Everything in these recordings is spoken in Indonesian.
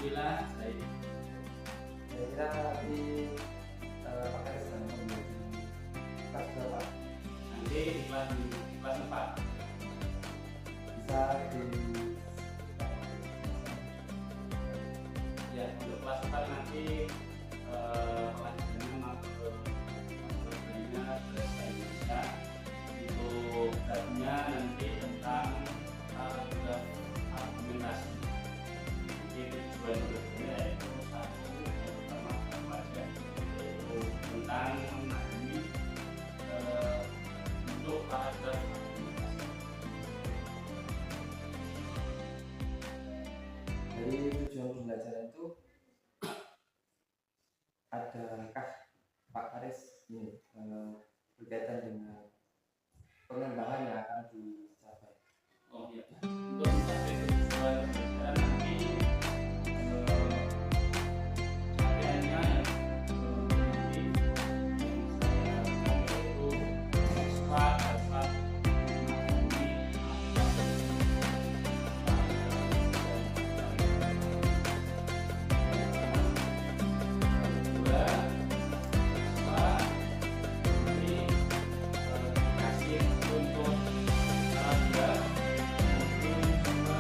Alhamdulillah baik. Kira-kira nanti pakai sedang menjadi kelas berapa? Nanti di kelas 4. Bisa di Ya, untuk kelas 4 nanti pelajarannya masuk ke bahasa Indonesia. Untuk babnya nanti tentang paragraf argumentasi. Nanti tujuan berikutnya yaitu satu yang pertama aja, yaitu tentang memahami untuk paragraf argumentasi. dari tujuan pembelajaran itu adakah Pak Karis ini berkaitan dengan pengembangan yang akan dicapai? Oh iya, untuk mencapai tujuan pembelajaran nanti capaiannya nanti yang saya harapkan yaitu siswa dapat memahami kedua siswa ini dikasih untuk paragraf mungkin cuma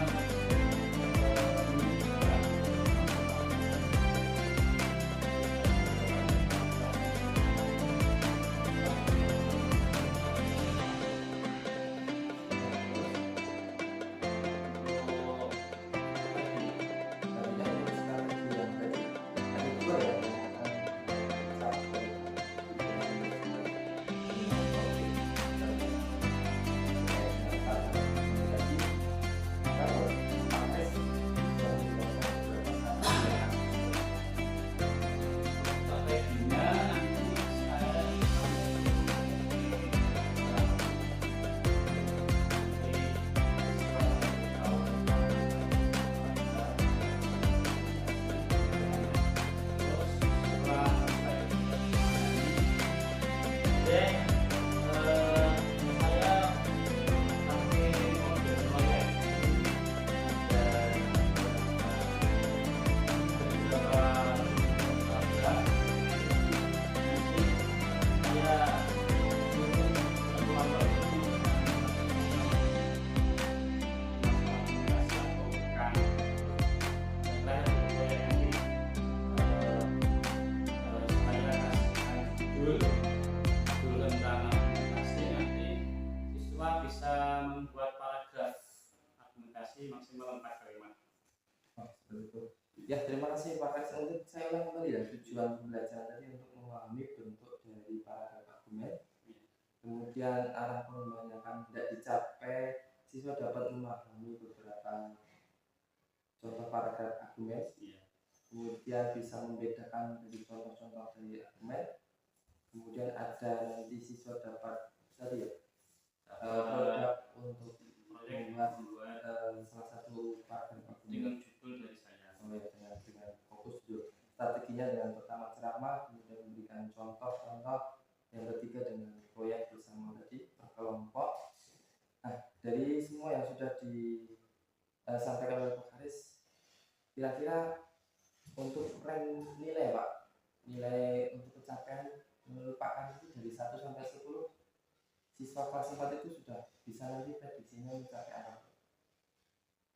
strateginya nanti saya bisa membuat paragraf argumentasi maksimal 4 kalimat. Oh, seperti itu. Ya, terima kasih Pak Karis. Untuk saya ulang kembali ya, tujuan pembelajaran tadi untuk memahami bentuk dari paragraf argumen. Kemudian arah pengembangan yang akan tidak dicapai, siswa dapat memahami beberapa contoh paragraf argumen. Kemudian bisa membedakan dari contoh-contoh dari argumen. Kemudian ada nanti siswa dapat tadi ya, produk untuk membuat salah satu paragraf argumen Dengan judul dari saya. dengan fokus judul. Strateginya dengan pertama ceramah, kemudian memberikan contoh-contoh, yang ketiga dengan proyek bersama tadi berkelompok. Nah, dari semua yang sudah disampaikan oleh Pak Karis, kira-kira untuk rank nilai Pak, nilai untuk pencapaian menurut Pak Karis itu dari 1 sampai 10, siswa kelas 4 itu sudah bisa nanti prediksinya mencapai apa?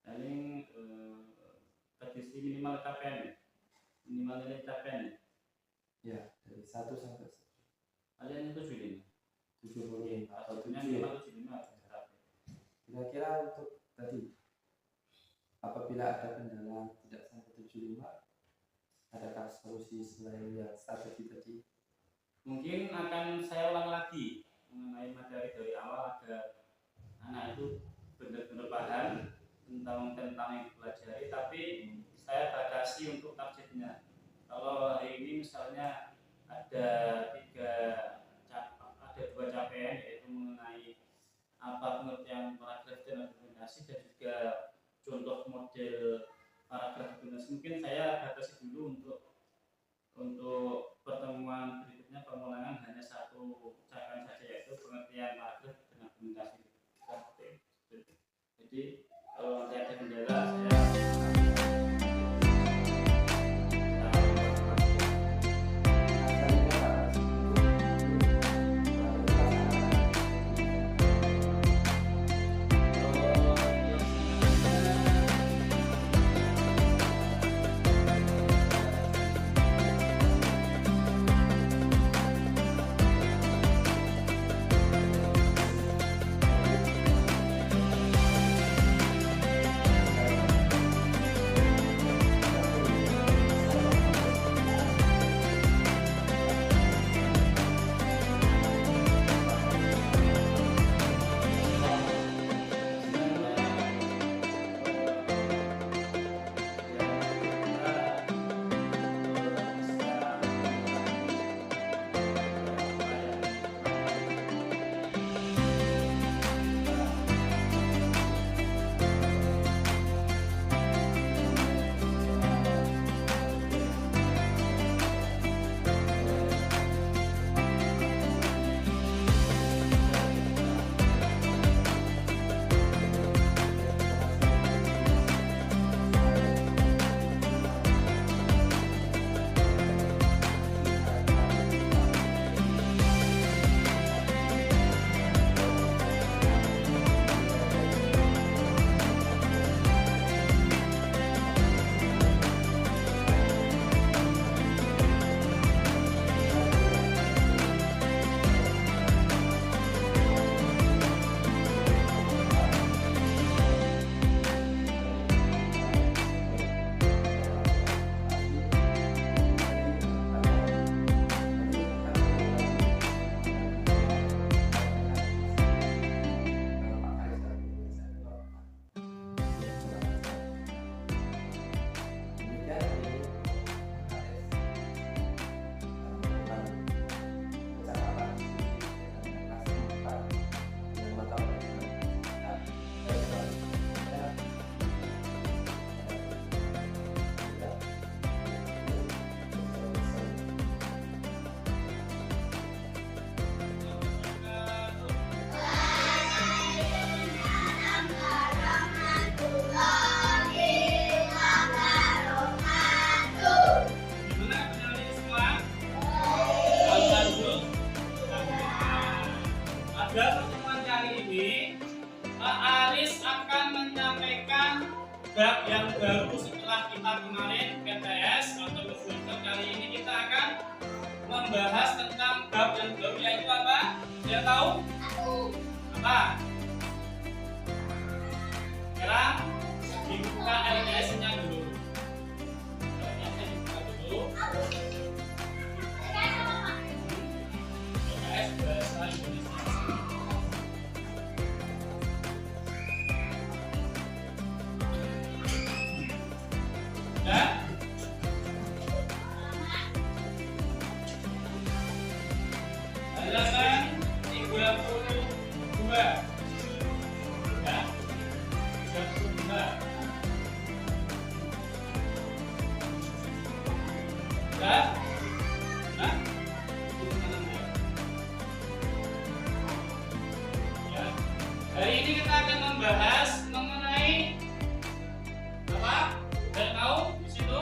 Paling prediksi minimal capaian, minimal nilai capaian. Ya, dari 1 sampai 10. Kalian 75. 75 atau Maksudnya 7 ya. minimal 75 tercapai. Kira-kira untuk tadi, apabila ada kendala tidak sampai 75, adakah solusi selain yang strategi tadi? Mungkin akan saya ulang lagi mengenai materi dari awal agar anak itu benar-benar paham tentang yang dipelajari, tapi saya batasi untuk targetnya. Kalau hari ini misalnya ada 2 capaian, yaitu mengenai apa pengertian paragraf dan argumentasi dan juga contoh model paragraf argumentasi, mungkin saya batasi dulu untuk pertemuan berikutnya pengulangan hanya 1 capaian saja, yaitu pengertian paragraf dan argumentasi. Jadi kalau nanti ada kendala saya membahas tentang bab yang baru, yaitu apa? Dia tahu? Apa? Sekarang dibuka LKS-nya dulu. LKS-nya dibuka dulu. LKS Bahasa Indonesia. Dan halaman 32 ya, 32 ya. Nah, ya. Hari ini kita akan membahas mengenai apa? Kalian tahu di situ?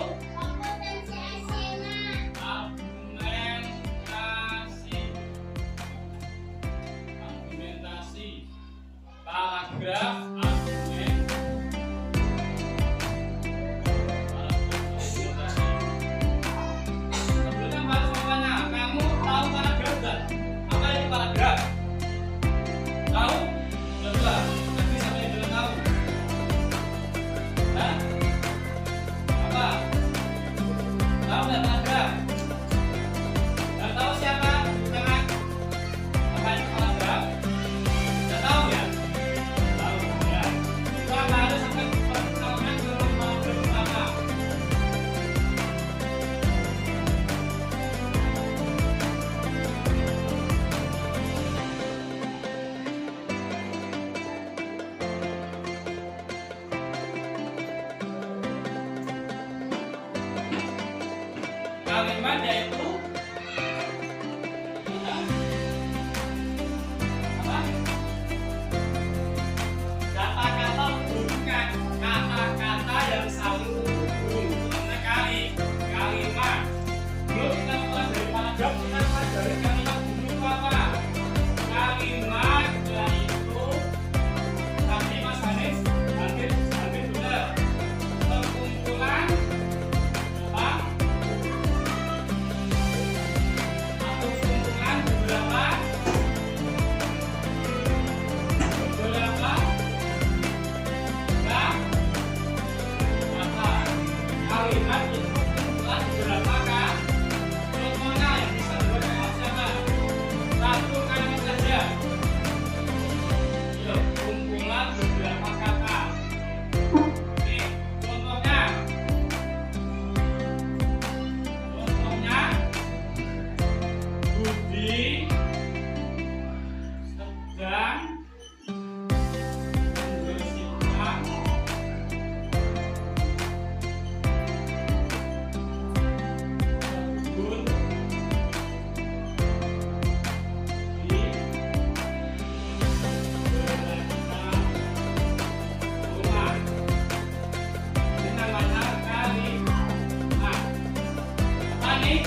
Argumentasi, paragraf, argumen, argumentasi. Sebelumnya harus bertanya, kamu tahu paragraf nggak? Apa itu paragraf? Tahu? Coba, nanti siapa yang belum tahu? Hah? Apa? Tahu nggak paragraf? Nggak tahu siapa? Jangan. Apa itu paragraf? Nggak tahu ya? Tahu ya. Kita harus sampai pertama ke paragraf pertama. Kalimat yaitu apa? Kata-kata hubungan, kata-kata yang saling berhubung. Namanya kalimat. Belum kita mulai dari paragraf, kita mulai dari kalimat dulu apa? Kalimat yaitu tadi Mas Hanis hampir benar. Perkumpulan apa? Atau kumpulan beberapa kata. Kalimat itu kumpulan beberapa kata. Contohnya yang bisa dibaca oleh siapa? Satu kalimat saja. Yuk, kumpulan beberapa kata. Oke, contohnya. Budi sedang membersihkan kebun di dekat rumah. Ini namanya kalimat. Apa nih?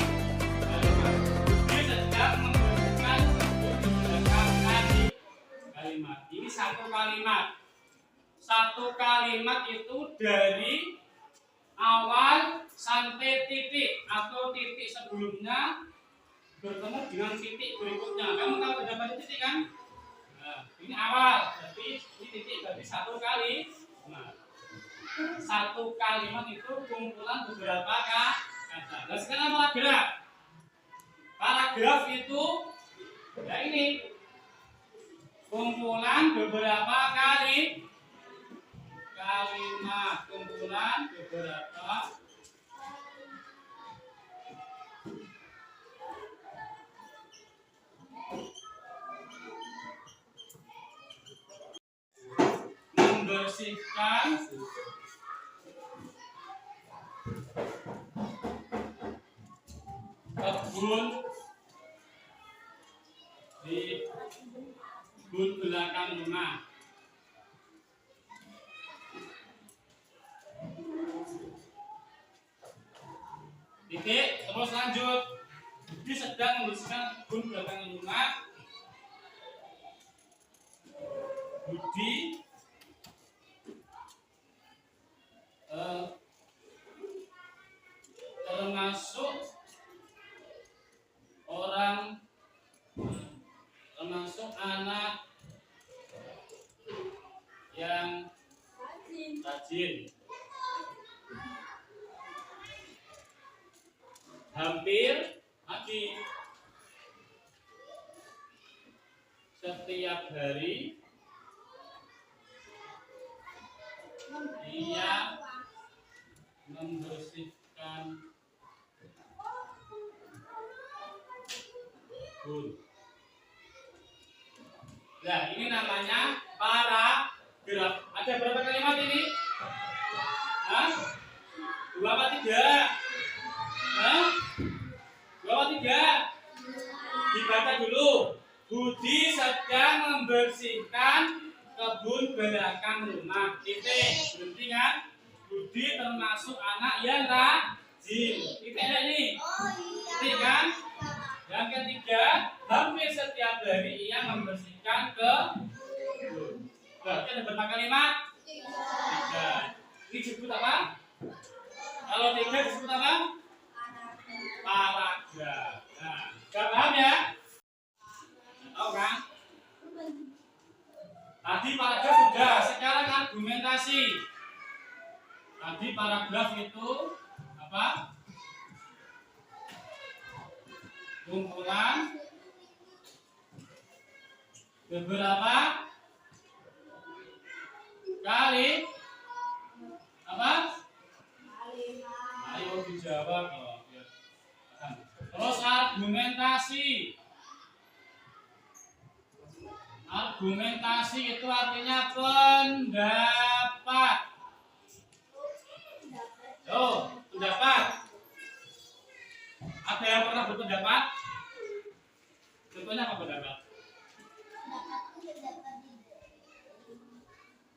Budi sedang membersihkan kebun di belakang kalimat. Ini satu kalimat. Satu kalimat itu dari awal sampai titik atau titik sebelumnya bertemu dengan titik berikutnya. Kamu tahu berapa titik kan? Nah, ini awal, berarti ini titik, berarti satu kali. Nah, satu kalimat itu kumpulan beberapa kata. Nah, sekarang paragraf. Paragraf itu ya ini kumpulan beberapa kalimat, kumpulan beberapa membersihkan kebun di kebun belakang rumah. Titik, terus lanjut. Budi sedang membersihkan kebun belakang rumah. Budi termasuk rajin. Hampir lagi. Setiap hari ia membersihkan kebun. Nah, ini namanya paragraf. Ada berapa kalimat ini? Hah? 2 apa 3? Hah? 2 apa 3? Dibaca dulu. Budi sedang membersihkan kebun belakang rumah. Titik. Berhenti kan? Budi termasuk anak yang rajin. Titik ini. Titik kan? Yang ketiga, hampir setiap hari ia membersihkan kebun. Berarti ada berapa kalimat? 3. Ini disebut apa? Kalau 3 disebut apa? Paragraf. Nah, sudah paham ya? Tahu kan? Tadi paragraf sudah, sekarang argumentasi. Tadi paragraf itu apa? Kumpulan beberapa kali apa? Ayo dijawab loh. Terus argumentasi. Argumentasi itu artinya pendapat. Oh, pendapat. Ada yang pernah berpendapat? Contohnya apa pendapat?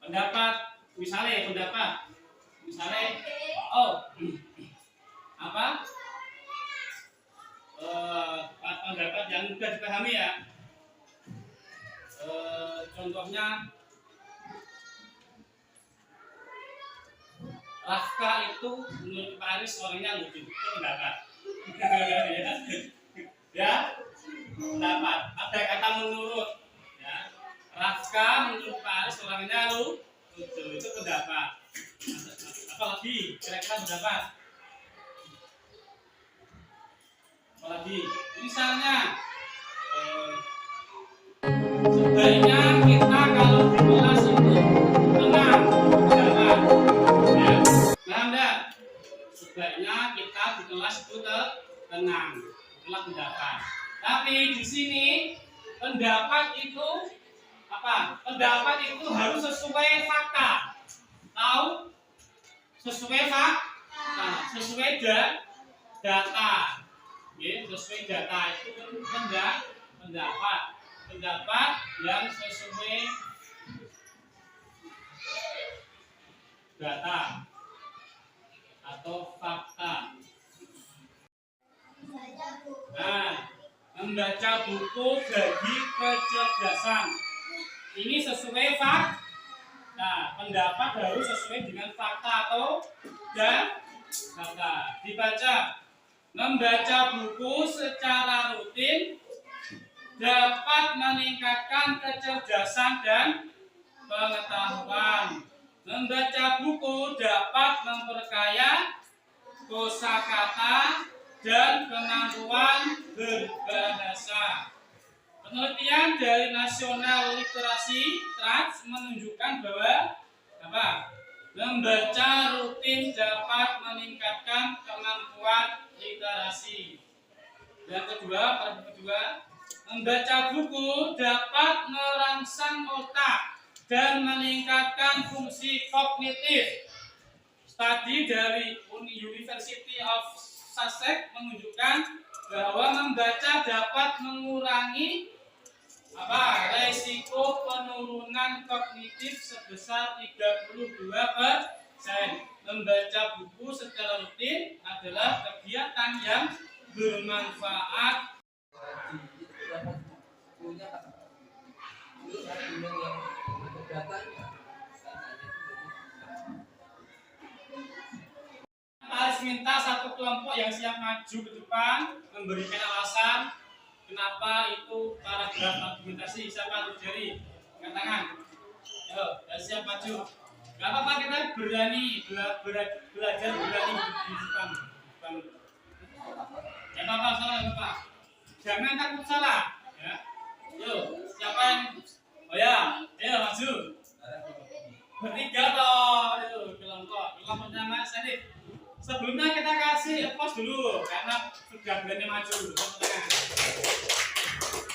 Pendapat, misalnya apa? Pendapat yang mudah dipahami ya. Contohnya Rafka itu menurut Pak Aris orangnya lucu, itu pendapat. Ya, pendapat. Ada kata menurut. Ya, Rafka menurut Pak Aris orangnya lucu, itu pendapat. Apalagi kira-kira pendapat. Apalagi, misalnya sebaiknya kita kalau di kelas itu tenang, pendapat. Ya, paham enggak? Sebaiknya kita di kelas itu tenang, itulah pendapat. Tapi di sini pendapat itu apa? Pendapat itu harus sesuai fakta. Tahu? Sesuai fakta, sesuai data. Ya, sesuai data itu pendapat. Pendapat yang sesuai data atau fakta. Nah, membaca buku bagi kecerdasan. Ini sesuai fakta. Nah, pendapat harus sesuai dengan fakta atau data. Dibaca. Membaca buku secara rutin dapat meningkatkan kecerdasan dan pengetahuan. Membaca buku dapat memperkaya kosakata dan kemampuan berbahasa. Penelitian dari National Literacy Trust menunjukkan bahwa apa? Membaca rutin dapat meningkatkan kemampuan literasi. Yang kedua, paragraf kedua, membaca buku dapat merangsang otak dan meningkatkan fungsi kognitif. Studi dari University of Sussex menunjukkan bahwa membaca dapat mengurangi resiko penurunan kognitif sebesar 32%. Membaca buku secara rutin adalah kegiatan yang bermanfaat. Harus minta satu kelompok yang siap maju ke depan memberikan alasan kenapa itu paragraf argumentasi. Siapa tuh jari? Angkat tangan. Ayo, yang siap maju Gak apa-apa, kita berani belajar berani di depan. Ya apa-apa, salah gak apa-apa. Jangan takut salah. Ya. Yuk, siapa yang? Oh ya, ayo maju. Bertiga toh, ayo kelompoknya Mas Adit. Sebelumnya kita kasih pos dulu karena sudah berani maju.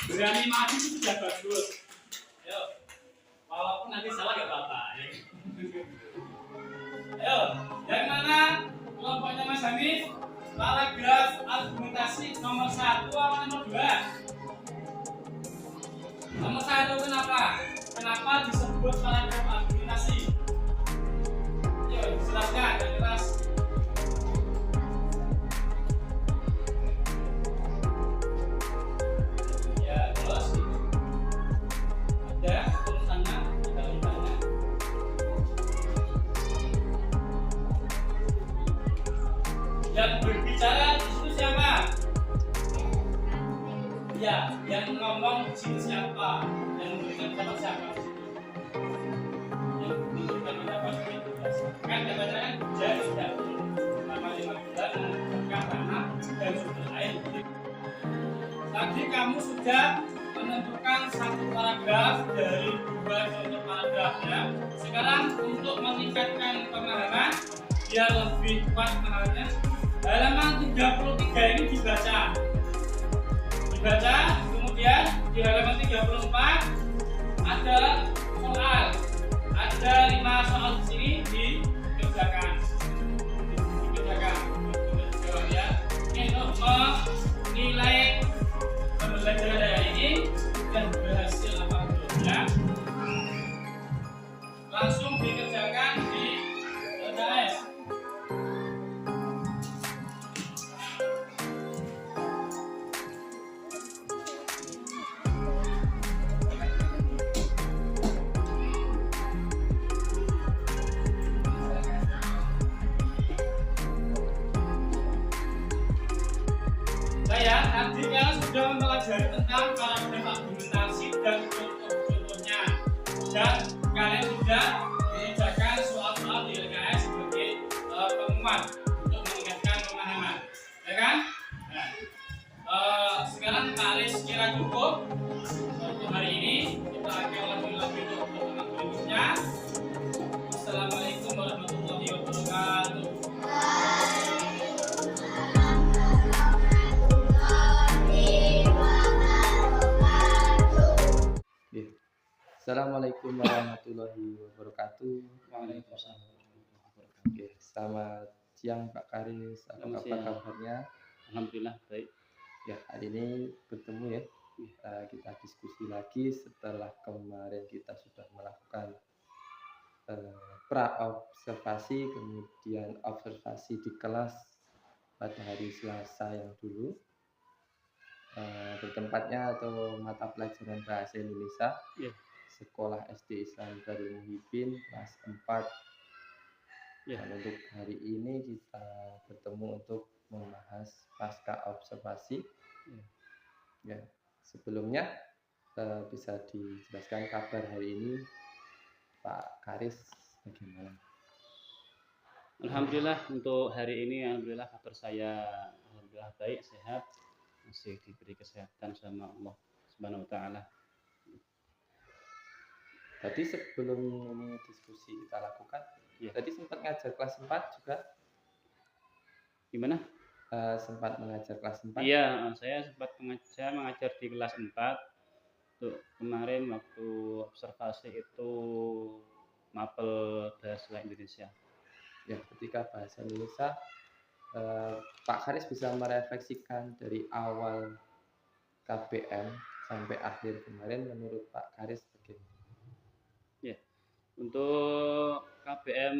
Berani maju itu sudah bagus. Ayo, walaupun nanti salah gak apa-apa. Ayo, yang mana kelompoknya Mas Hanif? Paragraf argumentasi nomor 1 atau nomor 2? Nomor 1 kenapa? Kenapa disebut paragraf argumentasi? Yuk, jelaskan yang jelas. Ya, jelas. Ada tulisannya, kita lihatnya. Yang berbicara di situ siapa? Ya, yang ngomong di situ siapa? Yang memberikan pendapat siapa di situ? Yang memberikan pendapat itu kan dikatakan jadi sudah selama 5 bulan menentukan tanah dan sumber air. Tadi kamu sudah menentukan satu paragraf dari 2 contoh paragrafnya. Sekarang untuk meningkatkan pemahaman biar lebih kuat pemahamannya, halaman 33 ini dibaca, kemudian di halaman 34 ada soal, ada 5 soal di sini dikerjakan ya. Ini untuk menilai pembelajaran hari ini dan berhasil apa belum ya. Langsung dikerjakan di LKS. Tadi kalian sudah mempelajari tentang paragraf argumentasi dan contoh-contohnya, dan kalian sudah mengerjakan soal-soal di LKS sebagai penguat untuk meningkatkan pemahaman, ya kan? Nah, sekarang Pak Aris kira cukup untuk hari ini. Kita akan lanjut lagi untuk pertemuan berikutnya. Assalamualaikum warahmatullahi wabarakatuh. Assalamualaikum warahmatullahi wabarakatuh. Waalaikumsalam. Oke, selamat siang Pak Karis. Apa kabarnya? Alhamdulillah baik. Ya, hari ini bertemu ya. Kita diskusi lagi setelah kemarin kita sudah melakukan pra-observasi, kemudian observasi di kelas pada hari Selasa yang dulu. Bertempatnya atau mata pelajaran bahasa Indonesia. Sekolah SD Islam Darul Muhibin kelas 4. Dan untuk hari ini kita bertemu untuk membahas pasca observasi. Ya, sebelumnya bisa dijelaskan kabar hari ini Pak Karis bagaimana? Alhamdulillah untuk hari ini alhamdulillah kabar saya alhamdulillah baik, sehat, masih diberi kesehatan sama Allah Subhanahu wa taala. Tadi sebelum ini diskusi kita lakukan, tadi sempat ngajar kelas 4 juga. Gimana? Sempat mengajar kelas 4? Iya, saya sempat mengajar di kelas 4. Tuh, kemarin waktu observasi itu mapel bahasa Indonesia. Ya, ketika bahasa Indonesia, Pak Karis bisa merefleksikan dari awal KBM sampai akhir kemarin, menurut Pak Karis bagaimana? Ya, untuk KBM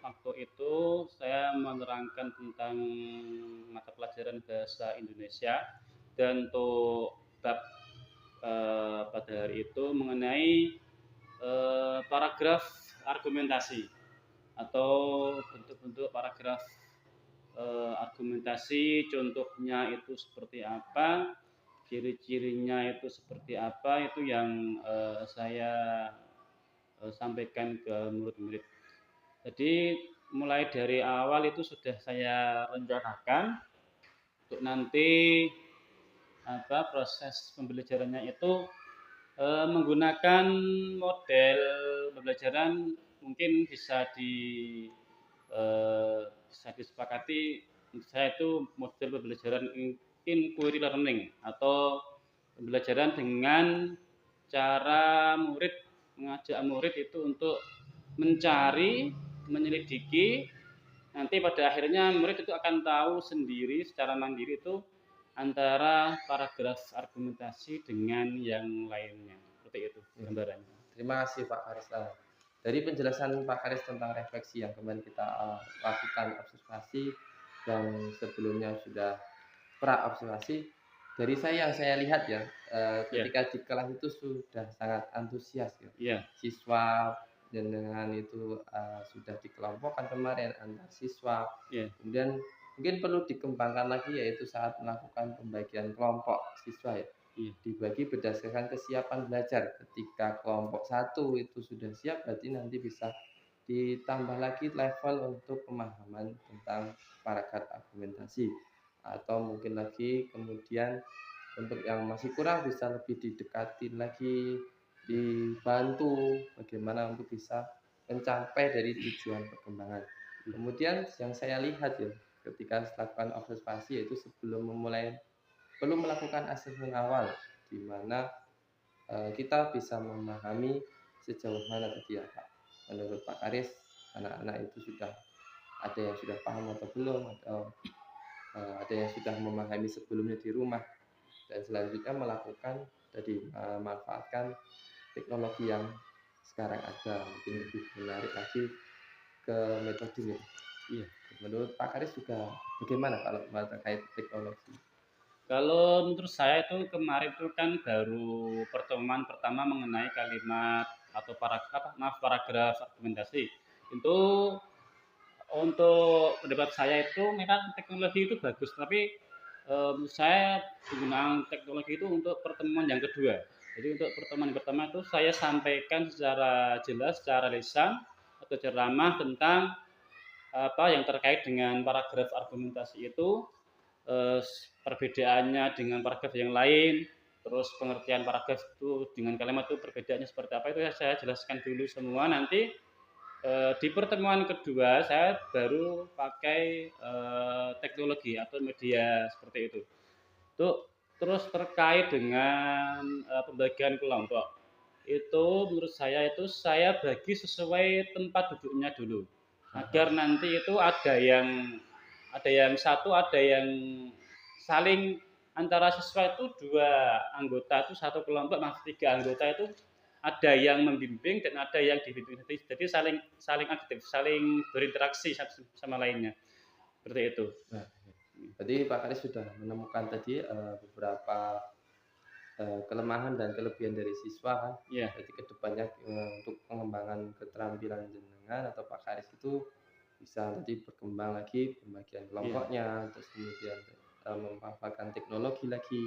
waktu itu saya menerangkan tentang mata pelajaran bahasa Indonesia, dan untuk bab pada hari itu mengenai paragraf argumentasi atau bentuk-bentuk paragraf argumentasi, contohnya itu seperti apa, ciri-cirinya itu seperti apa, itu yang saya sampaikan ke murid-murid Jadi mulai dari awal itu sudah saya rencanakan untuk nanti proses pembelajarannya itu menggunakan model pembelajaran mungkin bisa disepakati untuk saya itu model pembelajaran inquiry learning atau pembelajaran dengan cara murid mengajak murid itu untuk mencari, menyelidiki, nanti pada akhirnya murid itu akan tahu sendiri secara mandiri itu antara paragraf argumentasi dengan yang lainnya. Seperti itu gambarannya. Terima kasih Pak Karis. Dari penjelasan Pak Karis tentang refleksi yang kemarin kita lakukan observasi dan sebelumnya sudah pra observasi, dari yang saya lihat ya, ketika di kelas itu sudah sangat antusias ya. Siswa dan dengan itu sudah dikelompokkan kemarin antar siswa. Kemudian mungkin perlu dikembangkan lagi yaitu saat melakukan pembagian kelompok siswa ya. Dibagi berdasarkan kesiapan belajar. Ketika kelompok 1 itu sudah siap, berarti nanti bisa ditambah lagi level untuk pemahaman tentang paragraf argumentasi, atau mungkin lagi kemudian untuk yang masih kurang bisa lebih didekatin lagi, dibantu bagaimana untuk bisa mencapai dari tujuan perkembangan. Kemudian yang saya lihat ya ketika melakukan observasi yaitu sebelum memulai perlu melakukan asesmen awal di mana kita bisa memahami sejauh mana tadi ya Pak. Menurut Pak Karis, anak-anak itu sudah ada yang sudah paham atau belum, atau ada yang sudah memahami sebelumnya di rumah, dan selanjutnya melakukan tadi memanfaatkan teknologi yang sekarang ada, mungkin lebih menarik lagi ke metodenya. Menurut Pak Karis juga bagaimana kalau terkait teknologi? Kalau menurut saya itu kemarin itu kan baru pertemuan pertama mengenai kalimat atau paragraf argumentasi. Itu untuk pendapat saya itu memang teknologi itu bagus, tapi menurut saya penggunaan teknologi itu untuk pertemuan yang kedua. Jadi untuk pertemuan yang pertama itu saya sampaikan secara jelas, secara lisan atau ceramah tentang apa yang terkait dengan paragraf argumentasi itu, perbedaannya dengan paragraf yang lain, terus pengertian paragraf itu dengan kalimat itu perbedaannya seperti apa, itu saya jelaskan dulu semua. Nanti di pertemuan kedua saya baru pakai teknologi atau media seperti itu. Terus terkait dengan pembagian kelompok, itu menurut saya itu saya bagi sesuai tempat duduknya dulu, agar nanti itu ada yang saling antara siswa itu dua anggota itu satu kelompok masih 3 anggota itu ada yang membimbing dan ada yang dibimbing, jadi saling aktif, saling berinteraksi satu sama lainnya, seperti itu. Jadi Pak Karis sudah menemukan tadi beberapa kelemahan dan kelebihan dari siswa kan. Jadi kedepannya untuk pengembangan keterampilan jenengan atau Pak Karis itu bisa nanti berkembang lagi pembagian kelompoknya, terus kemudian memanfaatkan teknologi lagi.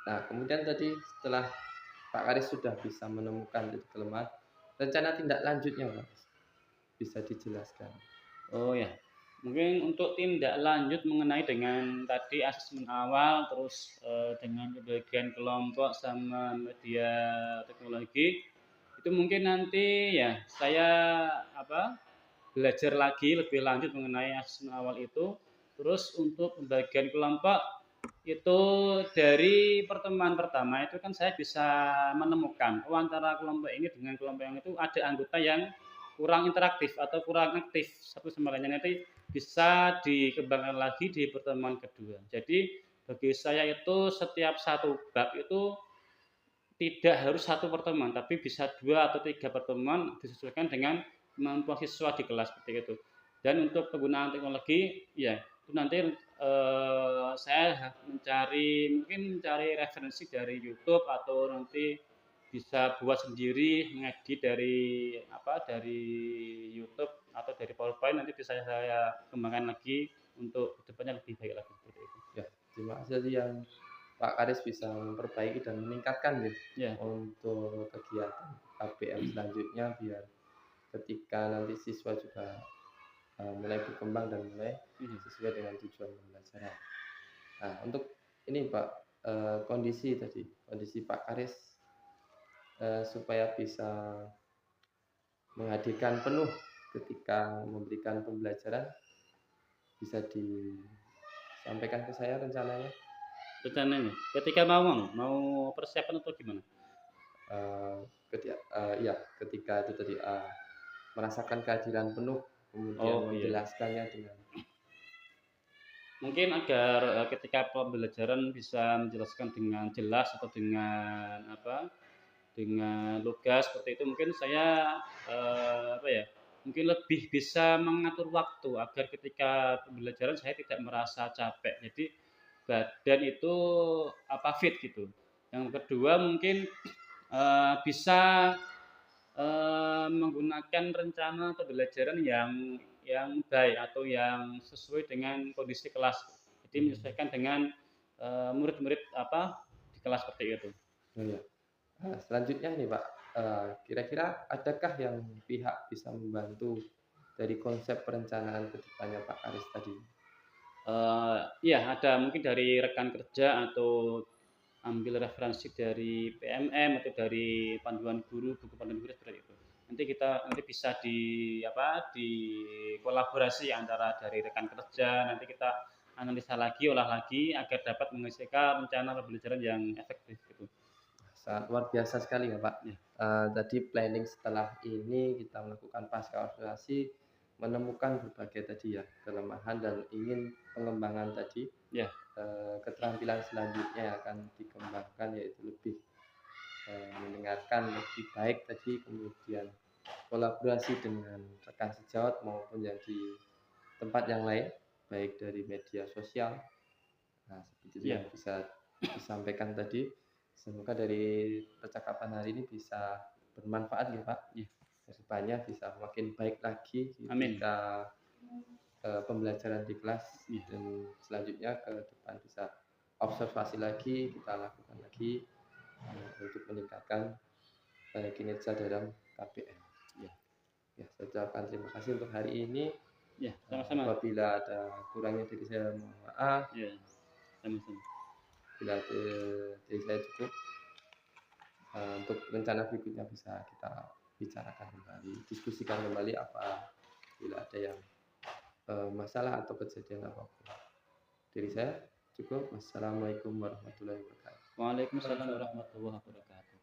Nah, kemudian tadi setelah Pak Karis sudah bisa menemukan kelemahan, rencana tindak lanjutnya Pak bisa dijelaskan? Oh ya, mungkin untuk tindak lanjut mengenai dengan tadi asesmen awal, terus dengan pembagian kelompok sama media teknologi, itu mungkin nanti ya saya belajar lagi lebih lanjut mengenai asesmen awal itu. Terus untuk pembagian kelompok itu dari pertemuan pertama itu kan saya bisa menemukan antara kelompok ini dengan kelompok yang itu ada anggota yang kurang interaktif atau kurang aktif satu sama lainnya, nanti bisa dikembangkan lagi di pertemuan kedua. Jadi bagi saya itu setiap satu bab itu tidak harus satu pertemuan, tapi bisa 2 atau 3 pertemuan disesuaikan dengan kemampuan siswa di kelas seperti itu. Dan untuk penggunaan teknologi, ya itu nanti saya mencari referensi dari YouTube atau nanti bisa buat sendiri, mengedit dari YouTube atau dari PowerPoint, nanti bisa saya kembangkan lagi untuk kedepannya lebih baik lagi seperti itu. Ya, terima kasih yang Pak Karis bisa memperbaiki dan meningkatkan untuk kegiatan. KBM selanjutnya, biar ketika nanti siswa juga mulai berkembang dan mulai sesuai dengan tujuan pembelajaran. Nah, untuk ini Pak, kondisi Pak Karis supaya bisa menghadirkan penuh ketika memberikan pembelajaran, bisa disampaikan ke saya rencananya. Rencananya ketika mau persiapan atau gimana? Ketika itu tadi merasakan kehadiran penuh, kemudian menjelaskannya dengan mungkin agar ketika pembelajaran bisa menjelaskan dengan jelas atau dengan dengan lugas seperti itu, mungkin saya mungkin lebih bisa mengatur waktu agar ketika pembelajaran saya tidak merasa capek, jadi badan itu fit gitu. Yang kedua mungkin bisa menggunakan rencana pembelajaran yang baik atau yang sesuai dengan kondisi kelas. Jadi menyesuaikan dengan murid-murid di kelas seperti itu. Iya. Selanjutnya nih Pak, kira-kira adakah yang pihak bisa membantu dari konsep perencanaan kedepannya Pak Karis tadi? Iya, ada mungkin dari rekan kerja atau ambil referensi dari PMM atau dari panduan guru, buku panduan guru seperti itu. Nanti bisa di kolaborasi antara dari rekan kerja, nanti kita analisa lagi, olah lagi agar dapat menghasilkan rencana pembelajaran yang efektif gitu. Sangat luar biasa sekali ya Pak. Ya. Tadi planning setelah ini kita melakukan pasca evaluasi, menemukan berbagai tadi ya kelemahan dan ingin pengembangan tadi. Ya. Keterampilan selanjutnya yang akan dikembangkan yaitu lebih mendengarkan lebih baik tadi, kemudian kolaborasi dengan rekan sejawat maupun yang di tempat yang lain, baik dari media sosial. Nah, seperti itu yang bisa disampaikan tadi. Semoga dari percakapan hari ini bisa bermanfaat ya Pak. Kedepannya bisa makin baik lagi ketika pembelajaran di kelas, dan selanjutnya ke depan bisa observasi lagi, kita lakukan lagi untuk meningkatkan kinerja dalam KBM. Saya ucapkan terima kasih untuk hari ini. Sama-sama. Apabila ada kurangnya dari saya, mohon maaf. Sama-sama. Bila dari saya cukup, untuk rencana berikutnya bisa kita bicarakan kembali, diskusikan kembali bila ada yang masalah atau kejadian apapun. Dari saya cukup. Wassalamualaikum warahmatullahi wabarakatuh. Waalaikumsalam warahmatullahi wabarakatuh.